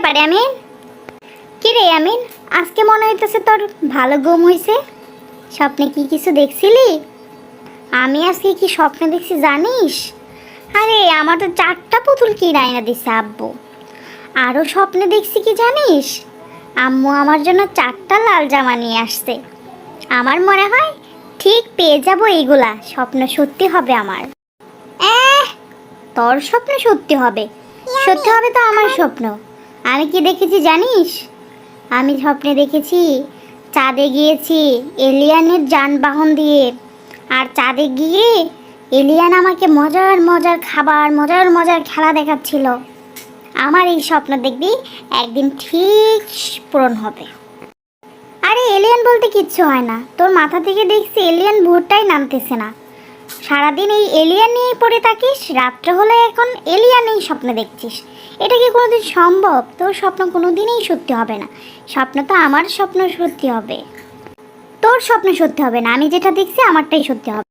পারে আমিন? কি রে আমিন, আজকে মনে হইতেছে তোর ভালো ঘুম হয়েছে। স্বপ্নে কি কিছু দেখছিলি? আমি আজকে কি স্বপ্নে দেখছি জানিস? আরে আমার তো 4টা পুতুল কিনে আইনা দিছে আব্বু। আরও স্বপ্নে দেখছি কি জানিস? আম্মু আমার জন্য 4টা লাল জামা নিয়ে আসছে। আমার মনে হয় ঠিক পেয়ে যাব এইগুলা, স্বপ্ন সত্যি হবে আমার। তোর স্বপ্ন সত্যি হবে? সত্যি হবে তো আমার স্বপ্ন। আমি কি দেখেছি জানিস? আমি স্বপ্নে দেখেছি চাঁদে গিয়েছি এলিয়ানের যানবাহন দিয়ে। আর চাঁদে গিয়ে এলিয়ান আমাকে মজার মজার খাবার, মজার মজার খেলা দেখাচ্ছিল। আমার এই স্বপ্ন দেখবি একদিন ঠিক পূরণ হবে। আরে এলিয়ান বলতে কিচ্ছু হয় না, তোর মাথা থেকে দেখছি এলিয়ান ভূতটাই নামতেছে না। সারাদিন এই এলিয়ান নিয়েই পড়ে থাকিস, রাত্রে হলে এখন এলিয়ানেই স্বপ্ন দেখছিস। এটা কি কোনোদিন সম্ভব? তোর স্বপ্ন কোনোদিনই সত্যি হবে না। স্বপ্ন তো আমার স্বপ্ন সত্যি হবে, তোর স্বপ্ন সত্যি হবে না। আমি যেটা দেখছি আমারটাই সত্যি হবে।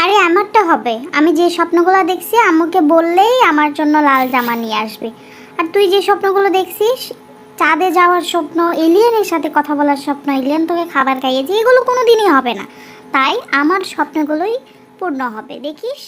আরে আমারটা হবে। আমি যে স্বপ্নগুলো দেখছি আম্মুকে বললেই আমার জন্য লাল জামা নিয়ে আসবে। আর তুই যে স্বপ্নগুলো দেখছিস, চাঁদে যাওয়ার স্বপ্ন, এলিয়েনের সাথে কথা বলার স্বপ্ন, এলিয়েন তোকে খাবার খাইয়েছে, এগুলো কোনো দিনই হবে না। তাই আমার স্বপ্নগুলোই পূর্ণ হবে, দেখিস।